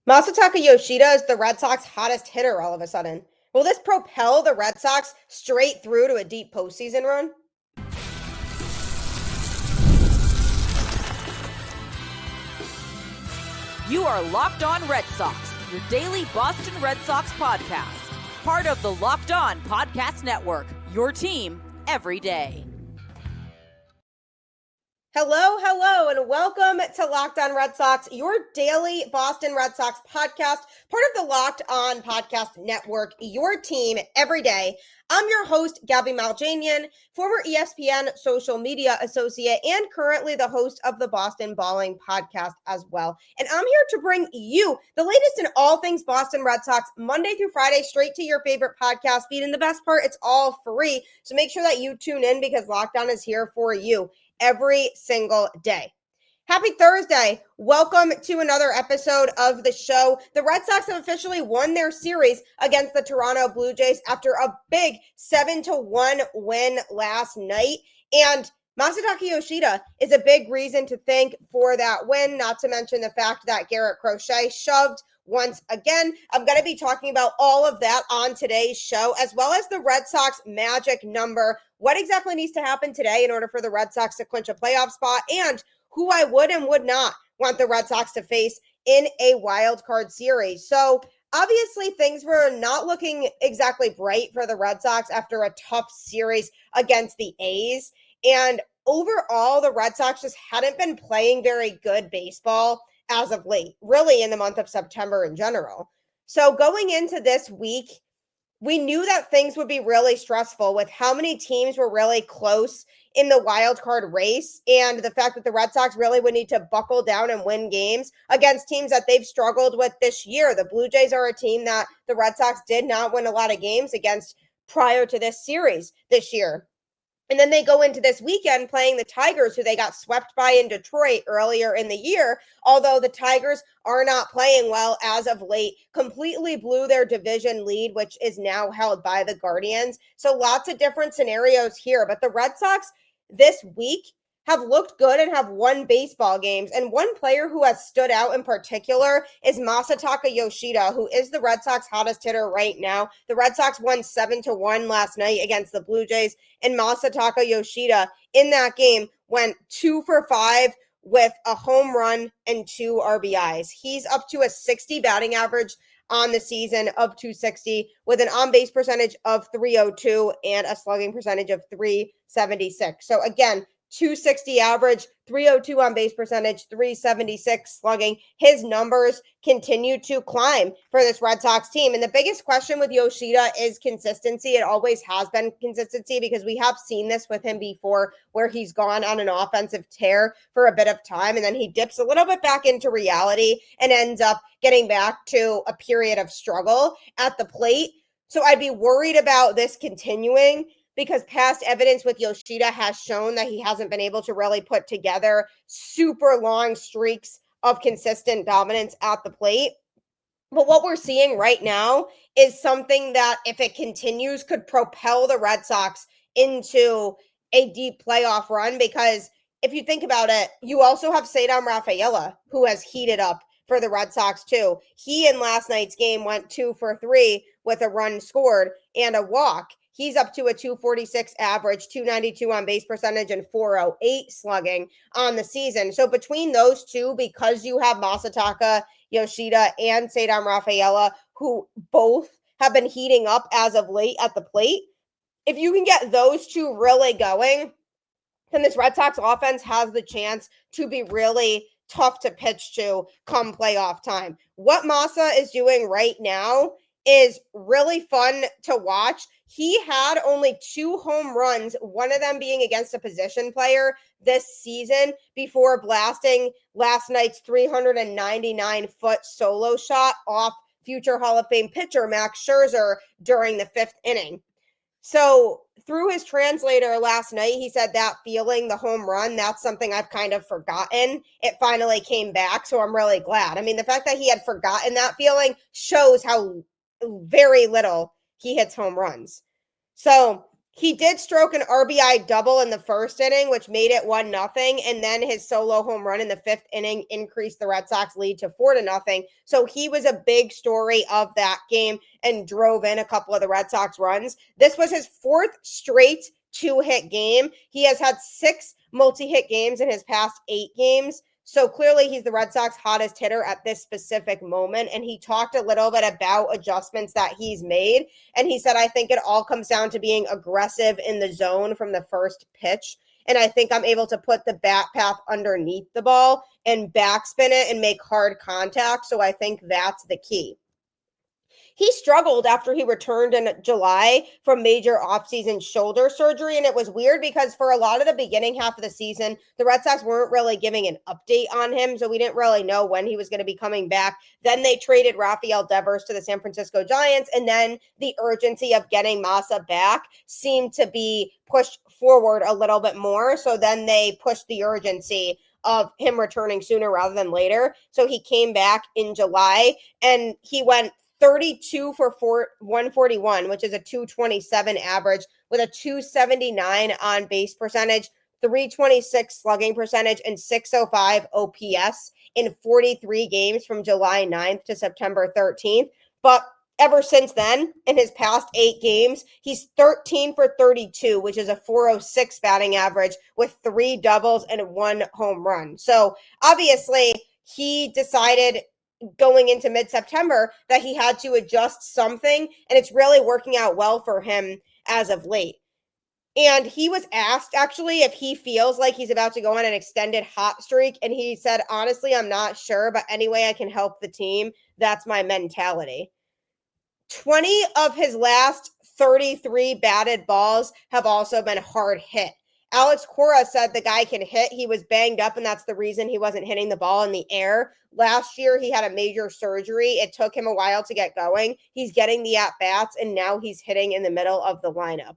Masataka Yoshida is the Red Sox hottest hitter all of a sudden. Will this propel the Red Sox straight through to a deep postseason run? You are Locked On Red Sox, your daily Boston Red Sox podcast. Part of the Locked On Podcast Network, your team every day. Hello, and welcome to Locked On Red Sox, your daily Boston Red Sox podcast, part of the Locked On Podcast Network, your team every day. I'm your host, Gabby Maljanian, former ESPN social media associate, and currently the host of the Boston Balling podcast as well. And I'm here to bring you the latest in all things Boston Red Sox, Monday through Friday, straight to your favorite podcast feed. And the best part, it's all free. So make sure that you tune in because Locked On is here for you every single day. Happy Thursday. Welcome to another episode of the show. The Red Sox have officially won their series against the Toronto Blue Jays after a big 7-1 win last night. And Masataka Yoshida is a big reason to thank for that win, not to mention the fact that Garrett Crochet shoved once again. I'm going to be talking about all of that on today's show, as well as the Red Sox magic number. What exactly needs to happen today in order for the Red Sox to clinch a playoff spot, and who I would and would not want the Red Sox to face in a wild card series. So obviously things were not looking exactly bright for the Red Sox after a tough series against the A's. And overall, the Red Sox just hadn't been playing very good baseball as of late, really in the month of September in general. So going into this week, we knew that things would be really stressful with how many teams were really close in the wild card race, and the fact that the Red Sox really would need to buckle down and win games against teams that they've struggled with this year. The Blue Jays are a team that the Red Sox did not win a lot of games against prior to this series this year. And then they go into this weekend playing the Tigers, who they got swept by in Detroit earlier in the year. Although the Tigers are not playing well as of late, completely blew their division lead, which is now held by the Guardians. So lots of different scenarios here. But the Red Sox this week have looked good and have won baseball games. And one player who has stood out in particular is Masataka Yoshida, who is the Red Sox hottest hitter right now. The Red Sox won 7-1 last night against the Blue Jays, and Masataka Yoshida in that game went 2 for 5 with a home run and 2 RBIs. He's up to a 60 batting average on the season of 260 with an on-base percentage of 302 and a slugging percentage of 376. So again, 260 average, 302 on base percentage, 376 slugging. His numbers continue to climb for this Red Sox team. And the biggest question with Yoshida is consistency. It always has been consistency because we have seen this with him before where he's gone on an offensive tear for a bit of time and then he dips a little bit back into reality and ends up getting back to a period of struggle at the plate. So I'd be worried about this continuing, because past evidence with Yoshida has shown that he hasn't been able to really put together super long streaks of consistent dominance at the plate. But what we're seeing right now is something that, if it continues, could propel the Red Sox into a deep playoff run. Because if you think about it, you also have Cedar Rafaela, who has heated up for the Red Sox too. He in last night's game went 2 for 3 with a run scored and a walk. He's up to a 246 average, 292 on base percentage, and 408 slugging on the season. So between those two, because you have Masataka Yoshida and Cedar Rafaela, who both have been heating up as of late at the plate, if you can get those two really going, then this Red Sox offense has the chance to be really tough to pitch to come playoff time. What Masa is doing right now is really fun to watch. He had only 2 home runs, one of them being against a position player this season, before blasting last night's 399-foot solo shot off future Hall of Fame pitcher Max Scherzer during the 5th inning. So through his translator last night, he said that feeling, the home run, that's something I've kind of forgotten. It finally came back, so I'm really glad. I mean, the fact that he had forgotten that feeling shows how very little he hits home runs. So He did stroke an RBI double in the first inning, which made it 1-0. And then his solo home run in the fifth inning increased the Red Sox lead to 4-0. So he was a big story of that game and drove in a couple of the Red Sox runs. This was his fourth straight 2-hit game. He has had 6 multi-hit games in his past 8 games. So clearly he's the Red Sox hottest hitter at this specific moment. And he talked a little bit about adjustments that he's made. And he said, I think it all comes down to being aggressive in the zone from the first pitch. And I think I'm able to put the bat path underneath the ball and backspin it and make hard contact. So I think that's the key. He struggled after he returned in July from major offseason shoulder surgery. And it was weird because for a lot of the beginning half of the season, the Red Sox weren't really giving an update on him. So we didn't really know when he was going to be coming back. Then they traded Rafael Devers to the San Francisco Giants. And then the urgency of getting Masa back seemed to be pushed forward a little bit more. So then they pushed the urgency of him returning sooner rather than later. So he came back in July and he went 32 for 141, which is a 227 average with a 279 on base percentage, 326 slugging percentage, and 605 OPS in 43 games from July 9th to September 13th. But ever since then, in his past 8 games, he's 13 for 32, which is a 406 batting average with 3 doubles and 1 home run. So obviously, he decided going into mid-September that he had to adjust something, and it's really working out well for him as of late. And he was asked actually if he feels like he's about to go on an extended hot streak, and he said, honestly, I'm not sure, but any way I can help the team, that's my mentality. 20 of his last 33 batted balls have also been hard hit. Alex Cora said the guy can hit. He was banged up, and that's the reason he wasn't hitting the ball in the air. Last year, he had a major surgery. It took him a while to get going. He's getting the at-bats, and now he's hitting in the middle of the lineup.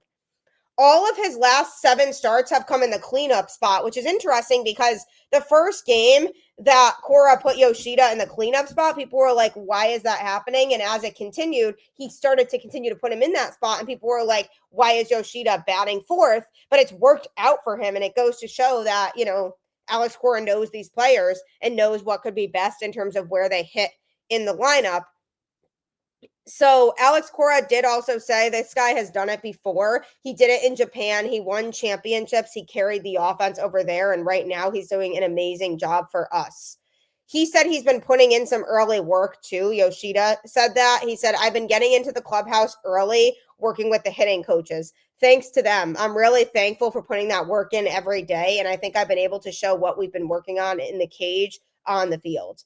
All of his last 7 starts have come in the cleanup spot, which is interesting because the first game that Cora put Yoshida in the cleanup spot, people were like, why is that happening? And as it continued, he started to continue to put him in that spot. And people were like, why is Yoshida batting fourth? But it's worked out for him. And it goes to show that, Alex Cora knows these players and knows what could be best in terms of where they hit in the lineup. So Alex Cora did also say this guy has done it before. He did it in Japan. He won championships. He carried the offense over there. And right now he's doing an amazing job for us. He said he's been putting in some early work too. Yoshida said that. He said, I've been getting into the clubhouse early, working with the hitting coaches. Thanks to them. I'm really thankful for putting that work in every day. And I think I've been able to show what we've been working on in the cage on the field.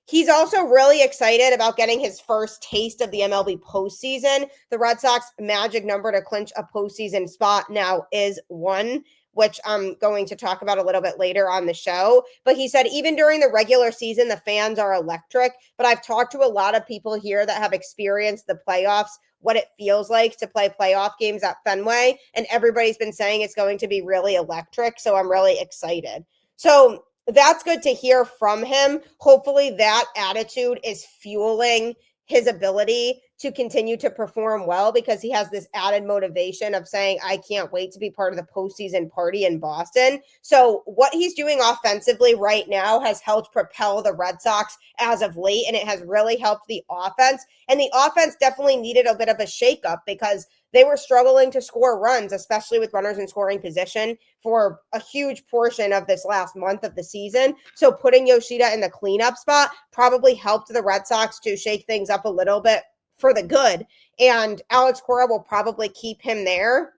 He's also really excited about getting his first taste of the MLB postseason. The Red Sox magic number to clinch a postseason spot now is 1, which I'm going to talk about a little bit later on the show. But he said even during the regular season, the fans are electric. But I've talked to a lot of people here that have experienced the playoffs, what it feels like to play playoff games at Fenway. And everybody's been saying it's going to be really electric. So I'm really excited. So that's good to hear from him. Hopefully that attitude is fueling his ability to continue to perform well because he has this added motivation of saying, I can't wait to be part of the postseason party in Boston. So what he's doing offensively right now has helped propel the Red Sox as of late, and it has really helped the offense. And the offense definitely needed a bit of a shakeup because they were struggling to score runs, especially with runners in scoring position for a huge portion of this last month of the season. So putting Yoshida in the cleanup spot probably helped the Red Sox to shake things up a little bit for the good. And Alex Cora will probably keep him there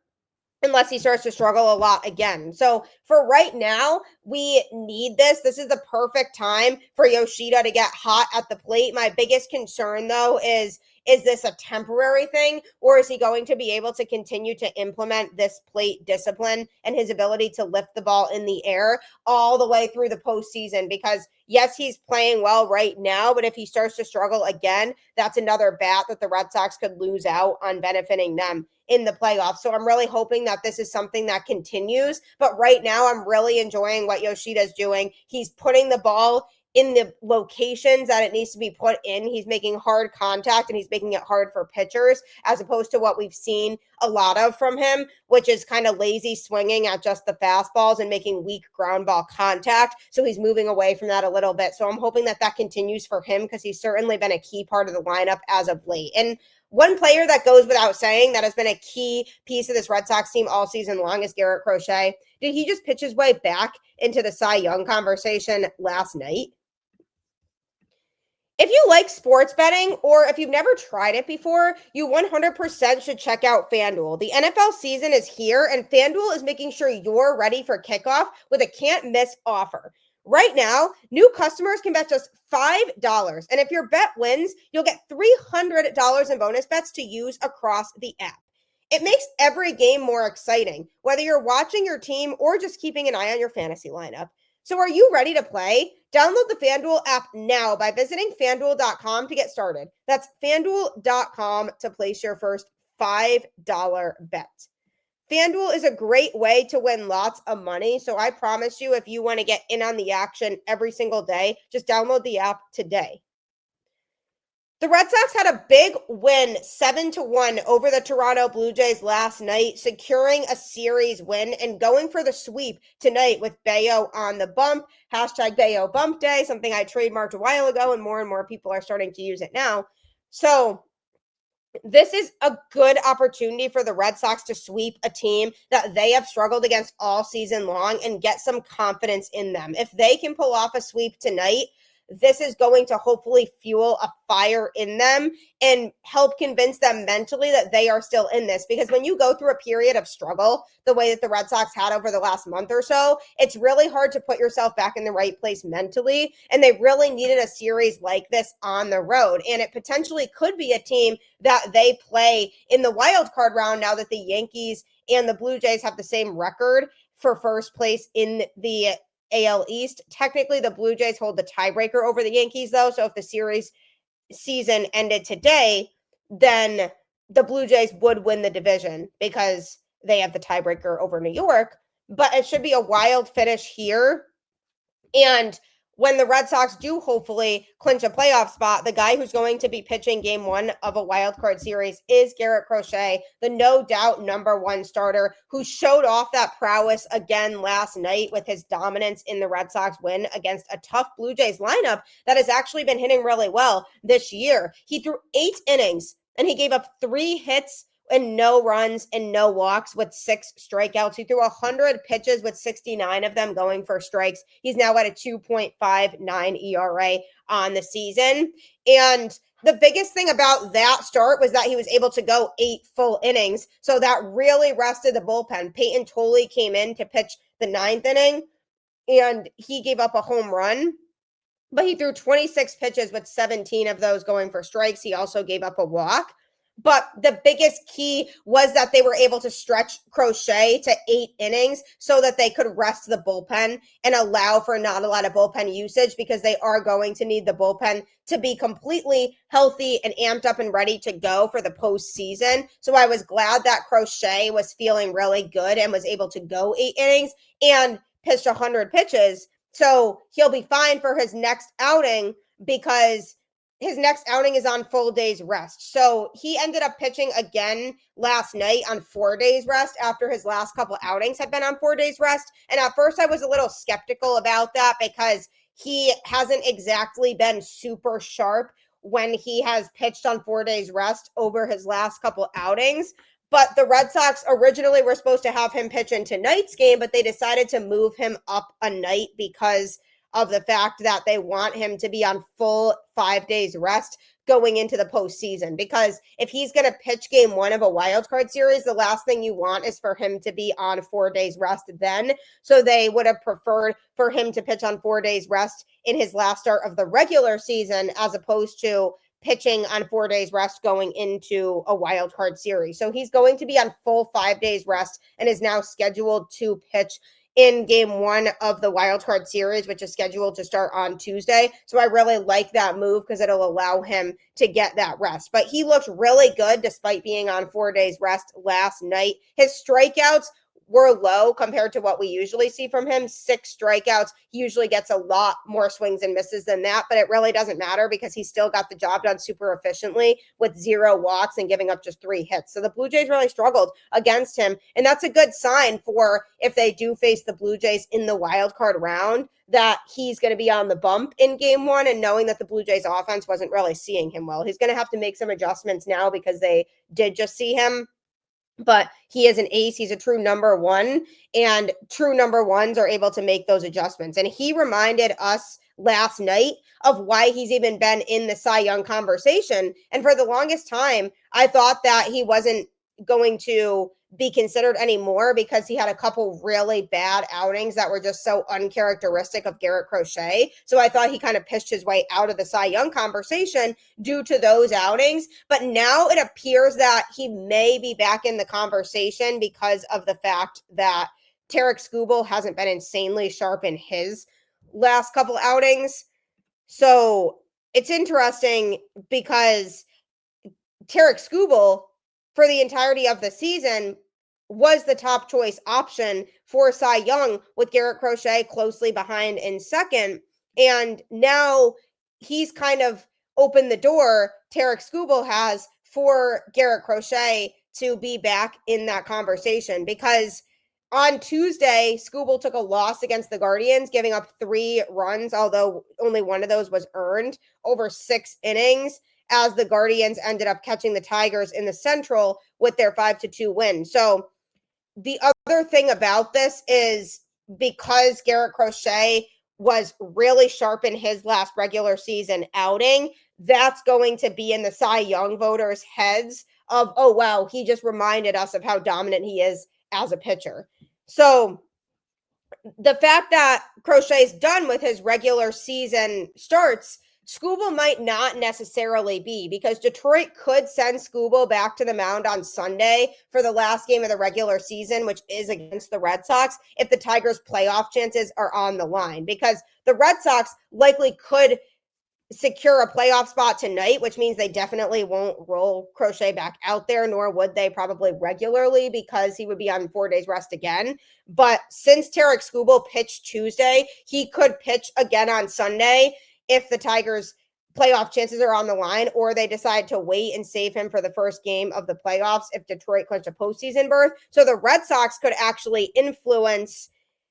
unless he starts to struggle a lot again. So for right now, we need this. This is the perfect time for Yoshida to get hot at the plate. My biggest concern, though, is this a temporary thing, or is he going to be able to continue to implement this plate discipline and his ability to lift the ball in the air all the way through the postseason? Because yes, he's playing well right now, but if he starts to struggle again, that's another bat that the Red Sox could lose out on benefiting them in the playoffs. So I'm really hoping that this is something that continues. But right now, I'm really enjoying what Yoshida's doing. He's putting the ball in the locations that it needs to be put in. He's making hard contact and he's making it hard for pitchers, as opposed to what we've seen a lot of from him, which is kind of lazy swinging at just the fastballs and making weak ground ball contact. So he's moving away from that a little bit. So I'm hoping that that continues for him, because he's certainly been a key part of the lineup as of late. And one player that goes without saying that has been a key piece of this Red Sox team all season long is Garrett Crochet. Did he just pitch his way back into the Cy Young conversation last night? If you like sports betting, or if you've never tried it before, you 100% should check out FanDuel. The NFL season is here, and FanDuel is making sure you're ready for kickoff with a can't-miss offer. Right now, new customers can bet just $5, and if your bet wins, you'll get $300 in bonus bets to use across the app. It makes every game more exciting, whether you're watching your team or just keeping an eye on your fantasy lineup. So are you ready to play? Download the FanDuel app now by visiting FanDuel.com to get started. That's FanDuel.com to place your first $5 bet. FanDuel is a great way to win lots of money, so I promise you, if you want to get in on the action every single day, just download the app today. The Red Sox had a big win, 7-1 over the Toronto Blue Jays last night, securing a series win and going for the sweep tonight with Bayo on the bump. Hashtag Bayo Bump Day, something I trademarked a while ago, and more people are starting to use it now. So this is a good opportunity for the Red Sox to sweep a team that they have struggled against all season long and get some confidence in them. If they can pull off a sweep tonight, this is going to hopefully fuel a fire in them and help convince them mentally that they are still in this. Because when you go through a period of struggle, the way that the Red Sox had over the last month or so, it's really hard to put yourself back in the right place mentally. And they really needed a series like this on the road. And it potentially could be a team that they play in the wild card round, now that the Yankees and the Blue Jays have the same record for first place in the AL East. Technically, the Blue Jays hold the tiebreaker over the Yankees, though. So if the season ended today, then the Blue Jays would win the division because they have the tiebreaker over New York. But it should be a wild finish here. And when the Red Sox do hopefully clinch a playoff spot, the guy who's going to be pitching game one of a wild card series is Garrett Crochet, the no doubt number one starter, who showed off that prowess again last night with his dominance in the Red Sox win against a tough Blue Jays lineup that has actually been hitting really well this year. He threw 8 innings and he gave up 3 hits and no runs and no walks with 6 strikeouts. He threw 100 pitches with 69 of them going for strikes. He's now at a 2.59 ERA on the season. And the biggest thing about that start was that he was able to go 8 full innings. So that really rested the bullpen. Peyton Tolley came in to pitch the 9th inning, and he gave up a home run. But he threw 26 pitches with 17 of those going for strikes. He also gave up a walk. But the biggest key was that they were able to stretch Crochet to 8 innings so that they could rest the bullpen and allow for not a lot of bullpen usage, because they are going to need the bullpen to be completely healthy and amped up and ready to go for the postseason. So I was glad that Crochet was feeling really good and was able to go 8 innings and pitched 100 pitches. So he'll be fine for his next outing, because his next outing is on full days rest. So he ended up pitching again last night on 4 days rest after his last couple outings had been on 4 days rest. And at first I was a little skeptical about that, because he hasn't exactly been super sharp when he has pitched on 4 days rest over his last couple outings. But the Red Sox originally were supposed to have him pitch in tonight's game, but they decided to move him up a night because of the fact that they want him to be on full 5 days rest going into the postseason. Because if he's going to pitch game one of a wild card series, the last thing you want is for him to be on 4 days rest then. So they would have preferred for him to pitch on 4 days rest in his last start of the regular season, as opposed to pitching on 4 days rest going into a wild card series. So he's going to be on full 5 days rest and is now scheduled to pitch in game one of the wild card series, which is scheduled to start on Tuesday. So I really like that move, because it'll allow him to get that rest. But he looked really good despite being on 4 days rest last night. His strikeouts were low compared to what we usually see from him. 6 strikeouts. He usually gets a lot more swings and misses than that, but it really doesn't matter because he still got the job done super efficiently with 0 walks and giving up just 3 hits. So the Blue Jays really struggled against him, and that's a good sign for if they do face the Blue Jays in the wild card round, that he's going to be on the bump in game 1, and knowing that the Blue Jays offense wasn't really seeing him well. He's going to have to make some adjustments now because they did just see him, but he is an ace. He's a true number 1, and true number 1s are able to make those adjustments. And he reminded us last night of why he's even been in the Cy Young conversation. And for the longest time, I thought that he wasn't going to be considered anymore because he had a couple really bad outings that were just so uncharacteristic of Garrett Crochet. So I thought he kind of pitched his way out of the Cy Young conversation due to those outings. But now it appears that he may be back in the conversation because of the fact that Tarik Skubal hasn't been insanely sharp in his last couple outings. So it's interesting because Tarik Skubal, for the entirety of the season, was the top choice option for Cy Young, with Garrett Crochet closely behind in second. And now he's kind of opened the door, Tarik Skubal has, for Garrett Crochet to be back in that conversation, because on Tuesday, Skubal took a loss against the Guardians, giving up 3 runs, although only one of those was earned, over 6 innings, as the Guardians ended up catching the Tigers in the Central with their 5-2 win. So the other thing about this is, because Garrett Crochet was really sharp in his last regular season outing, that's going to be in the Cy Young voters' heads of, oh, wow, he just reminded us of how dominant he is as a pitcher. So the fact that Crochet's done with his regular season starts, Skubal might not necessarily be, because Detroit could send Skubal back to the mound on Sunday for the last game of the regular season, which is against the Red Sox, if the Tigers' playoff chances are on the line, because the Red Sox likely could secure a playoff spot tonight, which means they definitely won't roll Crochet back out there, nor would they probably regularly, because he would be on 4 days rest again. But since Tarik Skubal pitched Tuesday, he could pitch again on Sunday if the Tigers' playoff chances are on the line, or they decide to wait and save him for the first game of the playoffs if Detroit clinched a postseason berth. So the Red Sox could actually influence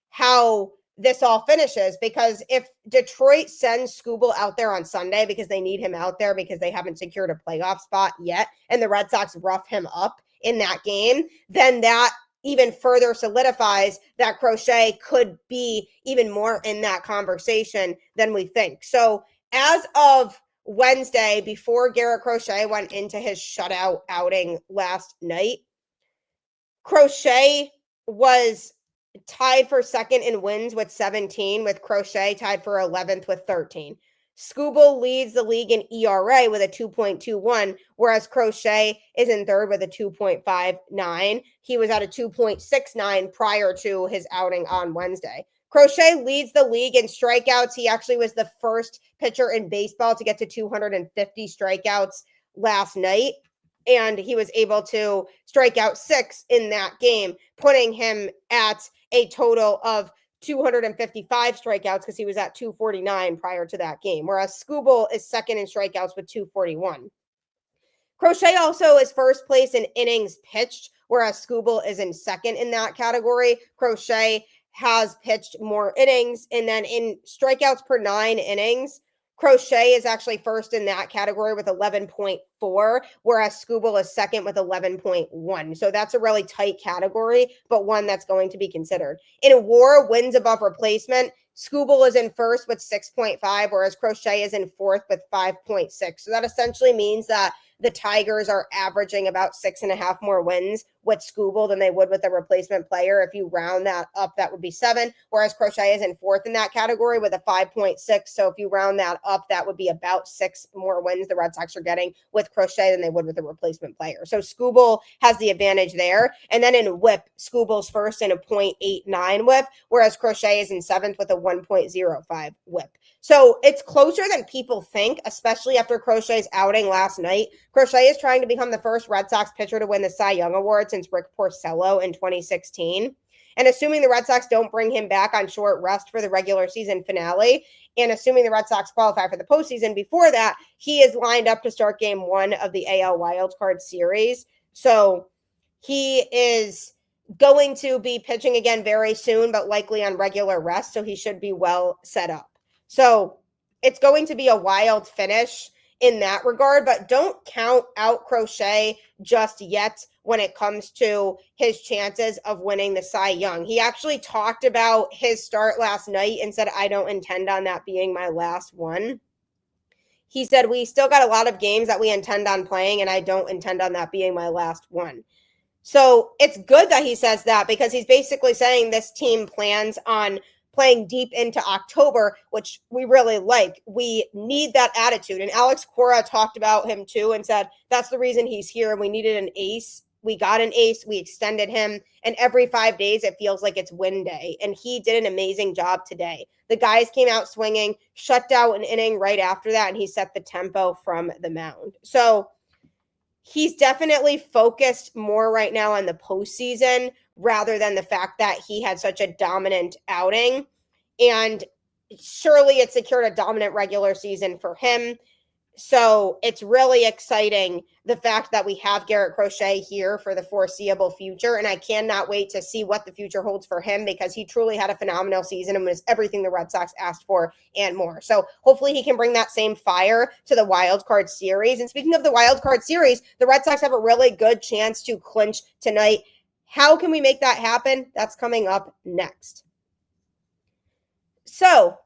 how this all finishes, because if Detroit sends Skubal out there on Sunday because they need him out there because they haven't secured a playoff spot yet, and the Red Sox rough him up in that game, then that even further solidifies that Crochet could be even more in that conversation than we think. So as of Wednesday, before Garrett Crochet went into his shutout outing last night, Crochet was tied for second in wins with 17, with Crochet tied for 11th with 13. Skubal leads the league in ERA with a 2.21, whereas Crochet is in third with a 2.59. He was at a 2.69 prior to his outing on Wednesday. Crochet leads the league in strikeouts. He actually was the first pitcher in baseball to get to 250 strikeouts last night, and he was able to strike out 6 in that game, putting him at a total of 255 strikeouts, because he was at 249 prior to that game, whereas Skubal is second in strikeouts with 241. Crochet also is first place in innings pitched, whereas Skubal is in second in that category. Crochet has pitched more innings, and then in strikeouts per 9 innings, Crochet is actually first in that category with 11.4, whereas Skubal is second with 11.1. So that's a really tight category, but one that's going to be considered. In WAR, wins above replacement, Skubal is in first with 6.5, whereas Crochet is in fourth with 5.6. So that essentially means that the Tigers are averaging about 6.5 more wins with Skubal than they would with a replacement player. If you round that up, that would be 7, whereas Crochet is in fourth in that category with a 5.6. So if you round that up, that would be about 6 more wins the Red Sox are getting with Crochet than they would with a replacement player. So Skubal has the advantage there. And then in whip, Skubal's first in a 0.89 whip, whereas Crochet is in seventh with a 1.05 whip. So it's closer than people think, especially after Crochet's outing last night. Crochet is trying to become the first Red Sox pitcher to win the Cy Young Award since Rick Porcello in 2016. And assuming the Red Sox don't bring him back on short rest for the regular season finale, and assuming the Red Sox qualify for the postseason before that, he is lined up to start game 1 of the AL wildcard series. So he is going to be pitching again very soon, but likely on regular rest. So he should be well set up. So it's going to be a wild finish in that regard, but don't count out Crochet just yet when it comes to his chances of winning the Cy Young. He actually talked about his start last night and said, I don't intend on that being my last one. He said, we still got a lot of games that we intend on playing, and I don't intend on that being my last one. So it's good that he says that, because he's basically saying this team plans on playing deep into October, which we really like. We need that attitude. And Alex Cora talked about him too and said, that's the reason he's here. We needed an ace. We got an ace. We extended him. And every 5 days, it feels like it's win day. And he did an amazing job today. The guys came out swinging, shut down an inning right after that, and he set the tempo from the mound. So he's definitely focused more right now on the postseason rather than the fact that he had such a dominant outing. And surely it secured a dominant regular season for him. So it's really exciting, the fact that we have Garrett Crochet here for the foreseeable future. And I cannot wait to see what the future holds for him, because he truly had a phenomenal season and was everything the Red Sox asked for and more. So hopefully he can bring that same fire to the wild card series. And speaking of the wild card series, the Red Sox have a really good chance to clinch tonight. How can we make that happen? That's coming up next. So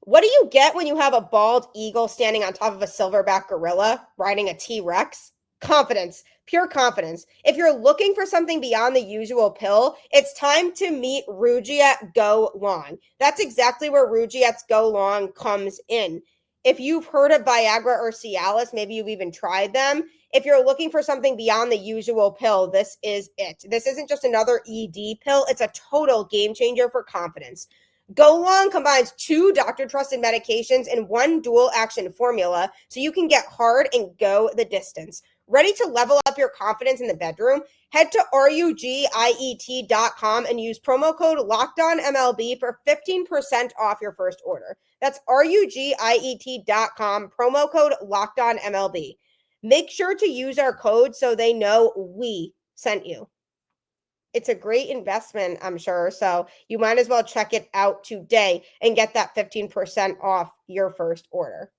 what do you get when you have a bald eagle standing on top of a silverback gorilla riding a T-Rex? Confidence, pure confidence. If you're looking for something beyond the usual pill, it's time to meet Rugiet Go Long. That's exactly where Rugiet's Go Long comes in. If you've heard of Viagra or Cialis, maybe you've even tried them. If you're looking for something beyond the usual pill, this is it. This isn't just another ED pill. It's a total game changer for confidence. Go Long combines 2 doctor-trusted medications in one dual-action formula, so you can get hard and go the distance. Ready to level up your confidence in the bedroom? Head to rugiet.com and use promo code LOCKEDONMLB for 15% off your first order. That's rugiet.com, promo code LOCKEDONMLB. Make sure to use our code so they know we sent you. It's a great investment, I'm sure. So you might as well check it out today and get that 15% off your first order.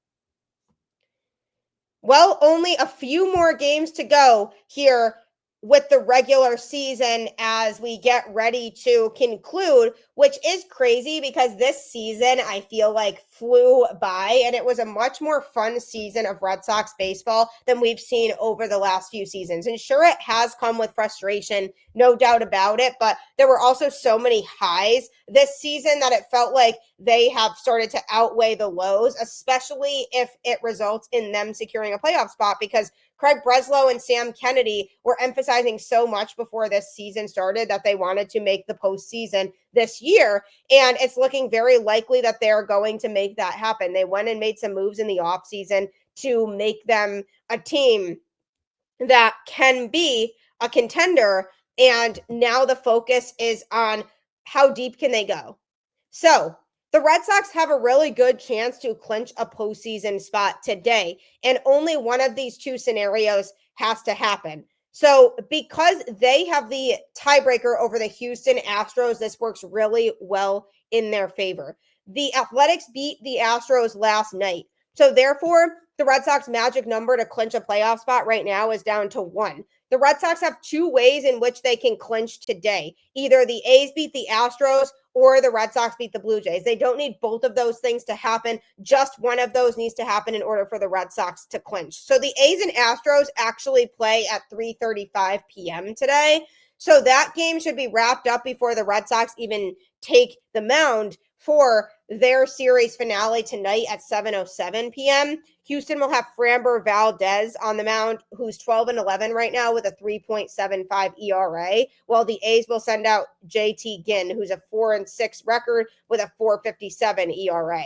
Well, only a few more games to go here with the regular season as we get ready to conclude, which is crazy because this season I feel like flew by, and it was a much more fun season of Red Sox baseball than we've seen over the last few seasons. And sure, it has come with frustration, no doubt about it, but there were also so many highs this season that it felt like they have started to outweigh the lows, especially if it results in them securing a playoff spot, because Craig Breslow and Sam Kennedy were emphasizing so much before this season started that they wanted to make the postseason this year. And it's looking very likely that they're going to make that happen. They went and made some moves in the offseason to make them a team that can be a contender. And now the focus is on how deep can they go. So the Red Sox have a really good chance to clinch a postseason spot today, and only one of these two scenarios has to happen. So because they have the tiebreaker over the Houston Astros, this works really well in their favor. The Athletics beat the Astros last night. So therefore, the Red Sox magic number to clinch a playoff spot right now is down to 1. The Red Sox have 2 ways in which they can clinch today. Either the A's beat the Astros or the Red Sox beat the Blue Jays. They don't need both of those things to happen. Just one of those needs to happen in order for the Red Sox to clinch. So the A's and Astros actually play at 3:35 p.m. today. So that game should be wrapped up before the Red Sox even take the mound for their series finale tonight at 7:07 p.m. Houston will have Framber Valdez on the mound, who's 12-11 right now with a 3.75 ERA, while the A's will send out JT Ginn, who's a 4-6 record with a 4.57 ERA.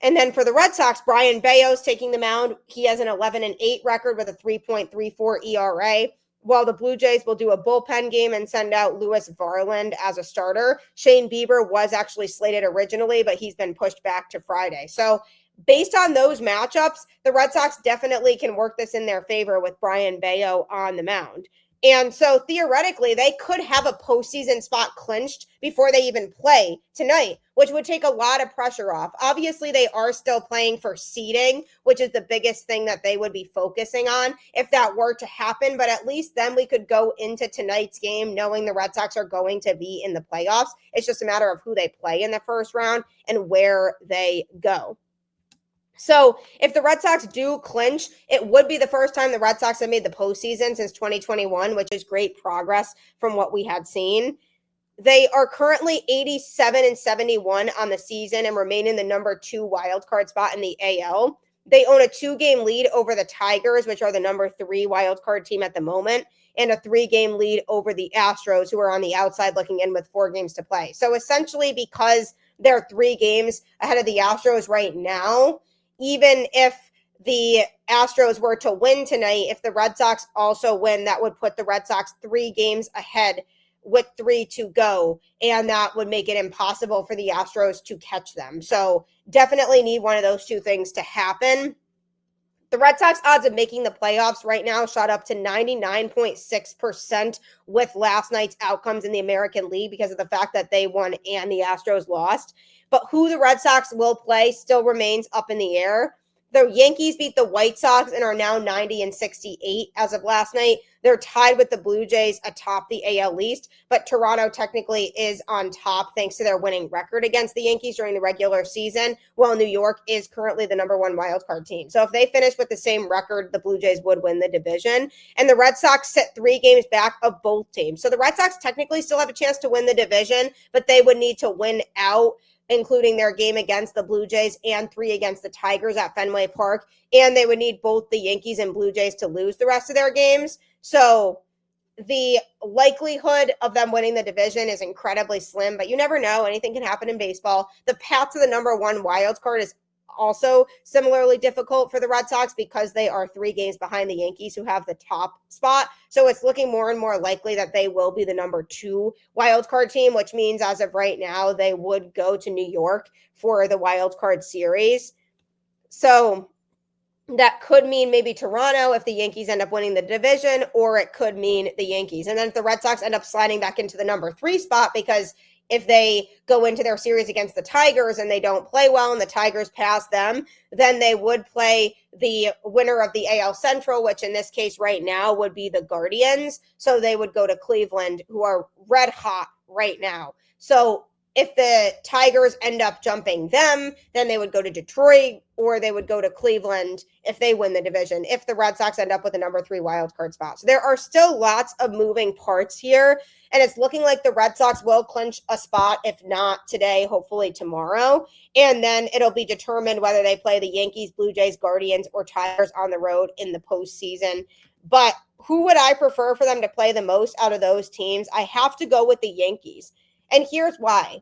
And then for the Red Sox, Brian Bayo's taking the mound. He has an 11-8 record with a 3.34 ERA. while the Blue Jays will do a bullpen game and send out Lewis Varland as a starter. Shane Bieber was actually slated originally, but he's been pushed back to Friday. So based on those matchups, the Red Sox definitely can work this in their favor with Brian Bayo on the mound. And so theoretically, they could have a postseason spot clinched before they even play tonight, which would take a lot of pressure off. Obviously, they are still playing for seeding, which is the biggest thing that they would be focusing on if that were to happen. But at least then we could go into tonight's game knowing the Red Sox are going to be in the playoffs. It's just a matter of who they play in the first round and where they go. So if the Red Sox do clinch, it would be the first time the Red Sox have made the postseason since 2021, which is great progress from what we had seen. They are currently 87-71 on the season and remain in the number 2 wildcard spot in the AL. They own a 2-game lead over the Tigers, which are the number 3 wildcard team at the moment, and a 3-game lead over the Astros, who are on the outside looking in with 4 games to play. So essentially, because they're 3 games ahead of the Astros right now, even if the Astros were to win tonight, if the Red Sox also win, that would put the Red Sox 3 games ahead with 3 to go, and that would make it impossible for the Astros to catch them. So definitely need one of those 2 things to happen. The Red Sox odds of making the playoffs right now shot up to 99.6% with last night's outcomes in the American League because of the fact that they won and the Astros lost. But who the Red Sox will play still remains up in the air. The Yankees beat the White Sox and are now 90-68 as of last night. They're tied with the Blue Jays atop the AL East, but Toronto technically is on top thanks to their winning record against the Yankees during the regular season, while New York is currently the number 1 wildcard team. So if they finish with the same record, the Blue Jays would win the division. And the Red Sox sit 3 games back of both teams. So the Red Sox technically still have a chance to win the division, but they would need to win out, including their game against the Blue Jays and 3 against the Tigers at Fenway Park. And they would need both the Yankees and Blue Jays to lose the rest of their games. So the likelihood of them winning the division is incredibly slim, but you never know. Anything can happen in baseball. The path to the number 1 wild card is also similarly difficult for the Red Sox because they are 3 games behind the Yankees, who have the top spot. So it's looking more and more likely that they will be the number 2 wild card team, which means as of right now, they would go to New York for the wild card series. So that could mean maybe Toronto if the Yankees end up winning the division, or it could mean the Yankees. And then if the Red Sox end up sliding back into the number 3 spot, because if they go into their series against the Tigers and they don't play well and the Tigers pass them, then they would play the winner of the AL Central, which in this case right now would be the Guardians. So they would go to Cleveland, who are red hot right now. So if the Tigers end up jumping them, then they would go to Detroit, or they would go to Cleveland if they win the division, if the Red Sox end up with a number 3 wildcard spot. So there are still lots of moving parts here, and it's looking like the Red Sox will clinch a spot, if not today, hopefully tomorrow. And then it'll be determined whether they play the Yankees, Blue Jays, Guardians, or Tigers on the road in the postseason. But who would I prefer for them to play the most out of those teams? I have to go with the Yankees. And here's why.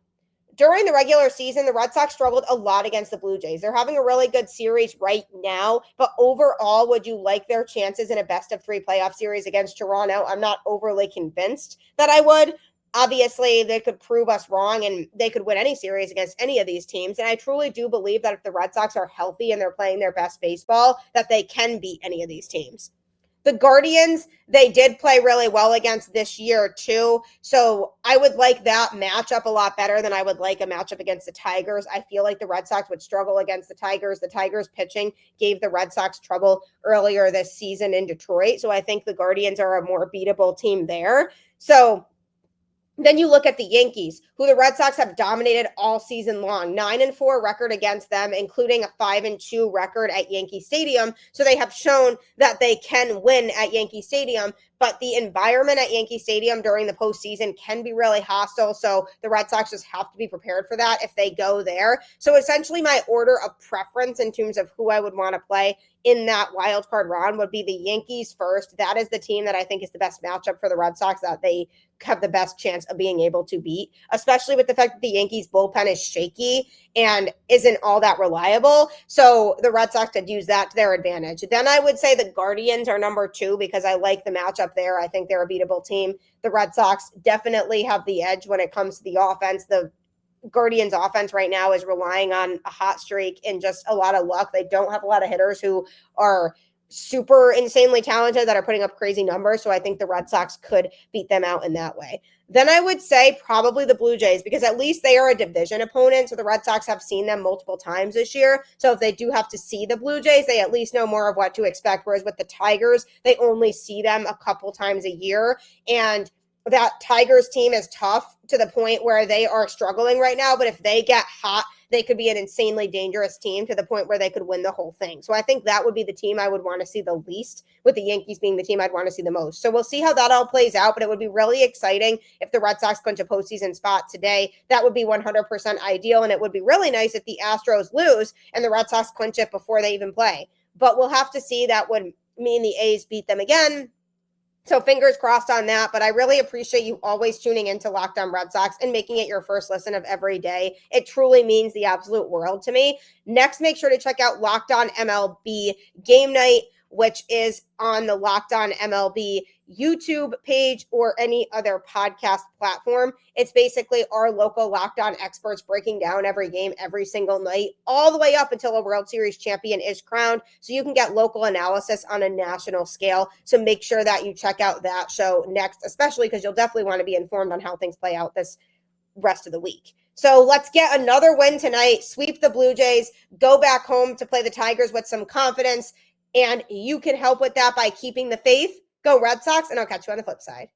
During the regular season, the Red Sox struggled a lot against the Blue Jays. They're having a really good series right now, but overall, would you like their chances in a best-of-3 playoff series against Toronto? I'm not overly convinced that I would. Obviously, they could prove us wrong, and they could win any series against any of these teams. And I truly do believe that if the Red Sox are healthy and they're playing their best baseball, that they can beat any of these teams. The Guardians, they did play really well against this year too. So I would like that matchup a lot better than I would like a matchup against the Tigers. I feel like the Red Sox would struggle against the Tigers. The Tigers pitching gave the Red Sox trouble earlier this season in Detroit. So I think the Guardians are a more beatable team there. So then you look at the Yankees, who the Red Sox have dominated all season long. 9-4 record against them, including a 5-2 record at Yankee Stadium. So they have shown that they can win at Yankee Stadium, but the environment at Yankee Stadium during the postseason can be really hostile. So the Red Sox just have to be prepared for that if they go there. So essentially my order of preference in terms of who I would want to play in that wild card round would be the Yankees first. That is the team that I think is the best matchup for the Red Sox, that they have the best chance of being able to beat, especially with the fact that the Yankees bullpen is shaky and isn't all that reliable. So the Red Sox could use that to their advantage. Then I would say the Guardians are number 2 because I like the matchup there. I think they're a beatable team. The Red Sox definitely have the edge when it comes to the offense. The Guardians offense right now is relying on a hot streak and just a lot of luck. They don't have a lot of hitters who are super insanely talented that are putting up crazy numbers. So I think the Red Sox could beat them out in that way. Then I would say probably the Blue Jays, because at least they are a division opponent. So the Red Sox have seen them multiple times this year. So if they do have to see the Blue Jays, they at least know more of what to expect. Whereas with the Tigers, they only see them a couple times a year. And that Tigers team is tough to the point where they are struggling right now. But if they get hot, they could be an insanely dangerous team to the point where they could win the whole thing. So I think that would be the team I would want to see the least, with the Yankees being the team I'd want to see the most. So we'll see how that all plays out, but it would be really exciting if the Red Sox clinch a postseason spot today. That would be 100% ideal, and it would be really nice if the Astros lose and the Red Sox clinch it before they even play. But we'll have to see. That would mean the A's beat them again. So fingers crossed on that, but I really appreciate you always tuning into Locked On Red Sox and making it your first listen of every day. It truly means the absolute world to me. Next, make sure to check out Locked On MLB Game Night, which is on the Locked On MLB YouTube page or any other podcast platform. It's basically our local Locked On experts breaking down every game every single night, all the way up until a World Series champion is crowned. So you can get local analysis on a national scale. So make sure that you check out that show next, especially because you'll definitely want to be informed on how things play out this rest of the week. So let's get another win tonight, sweep the Blue Jays, go back home to play the Tigers with some confidence. And you can help with that by keeping the faith. Go Red Sox, and I'll catch you on the flip side.